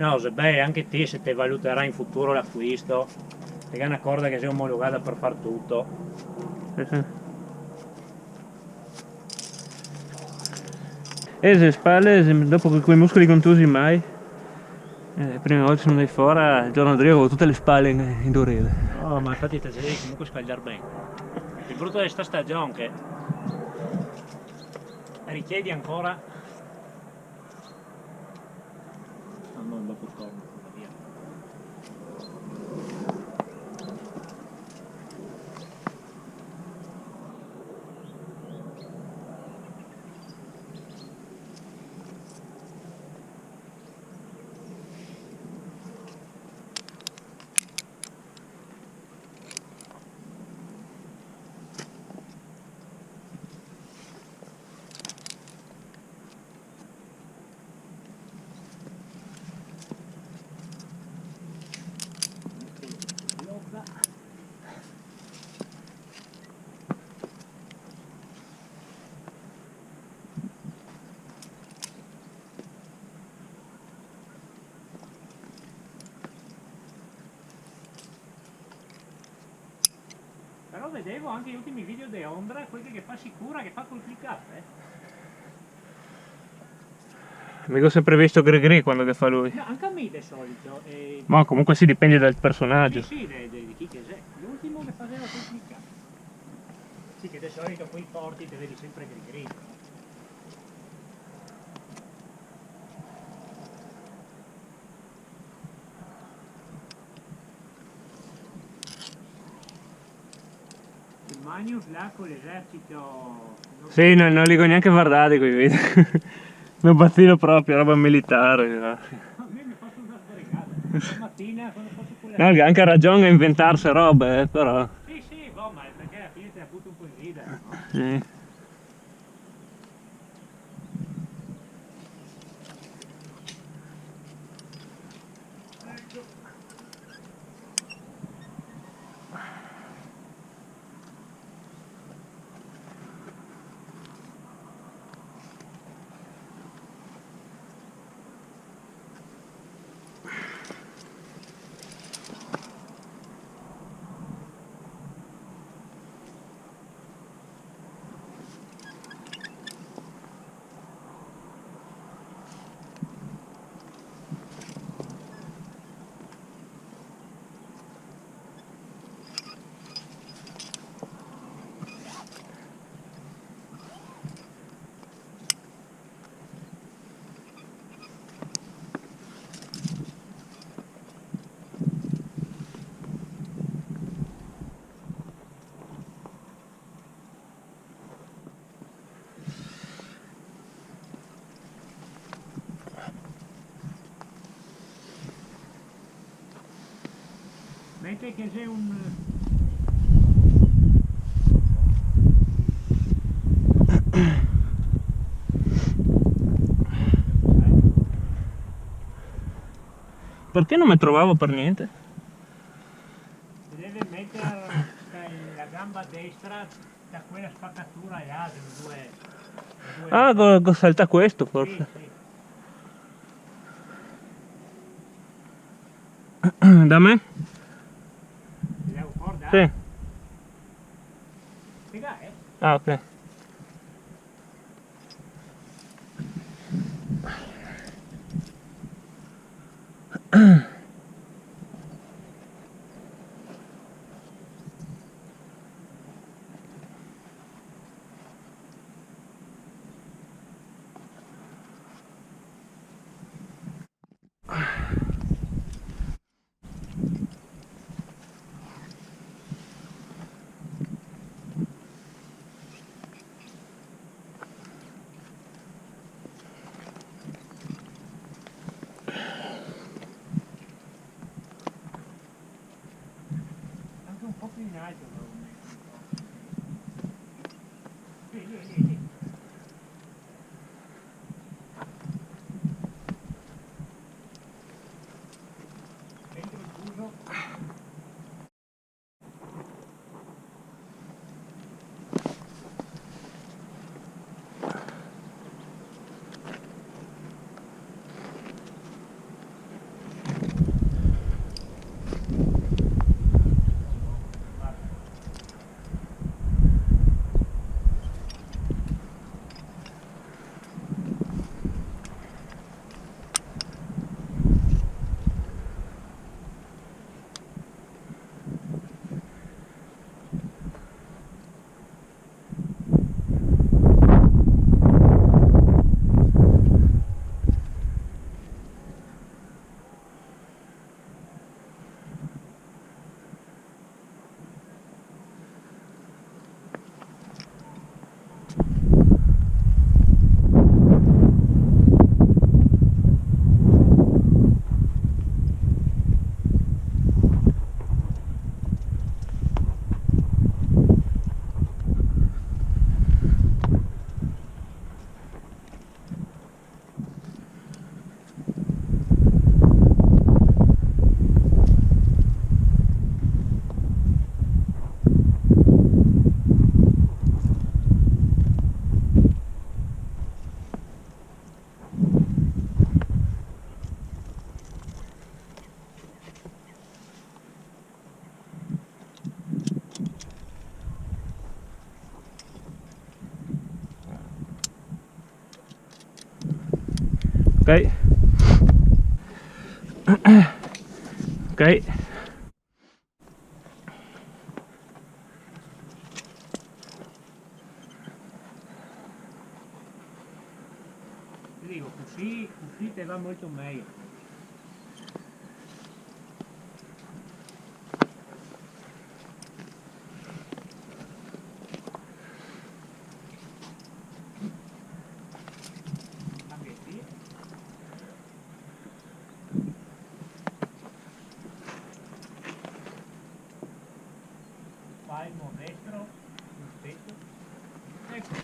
No, se beh, anche te se te valuterai in futuro l'acquisto, te è una corda che sia omologata per far tutto. Sì, sì. E se spalle, dopo quei muscoli contusi mai? Le prime volte sono andai fuori, il giorno dopo avevo tutte le spalle indurite. No, ma infatti te devi comunque scagliare bene. Il brutto di sta stagione che richiedi ancora. Ah no, dopo torno, via. Però vedevo anche gli ultimi video di Ondra, quelli che fa sicura, che fa col click up, Avevo sempre visto Gregri quando che fa lui. No, anche a me di solito. Ma comunque si dipende dal Sì, personaggio. sì, di chi che sei. L'ultimo che faceva col click up. Sì, che di solito poi porti te vedi sempre Gregri. Il Magnus là con l'esercito. Sì, non li ho neanche guardati quei video. Non battino proprio, roba militare. A me mi faccio una sbrigata. Stamattina quando faccio quella. No, anche ha ragione a inventarsi robe, però. Sì, sì, boh, ma è perché alla fine ti ha avuto un po' in ridere, no? Sì. Ecco. Mentre che c'è un. Perché non mi trovavo per niente? Si deve mettere la gamba destra da quella spaccatura là, due Ah, salta questo sì, forse. sì. Da me? Ti devo Sì. guardare. Spiega, Ah, ok. Ok. Ok. Ti dico, così te va molto meglio. Anche qui. Palmo destro, rispetto. Ecco.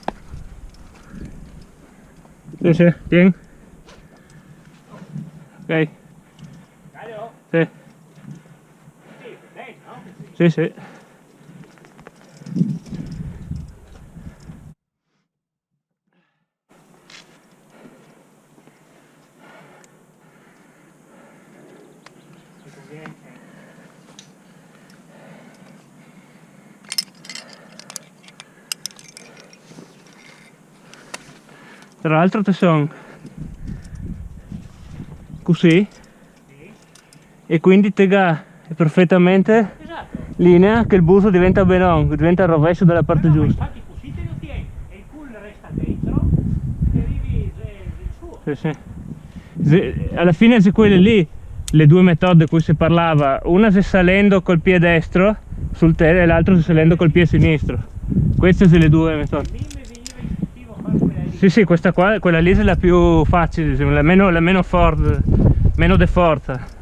Sì, sì, tieni. Ok. Caio? Sì, Sì, bene, no? sì, sì. Ti conviene. Tra l'altro te sono così Sì. e quindi te ga è perfettamente Esatto. linea che il busto diventa benon, diventa il rovescio dalla parte Ma giusta. infatti così te lo tieni e il culo resta dentro e arrivi il suo. Sì, sì. Alla fine se quelle lì, le due metode di cui si parlava, una se salendo col piede destro sul tele e l'altro se salendo col piede sinistro. Queste sono le due metode. Lì mi veniva istintivo fare quella lì. Sì, sì, questa qua, quella lì è la più facile, la meno forte, meno de forza.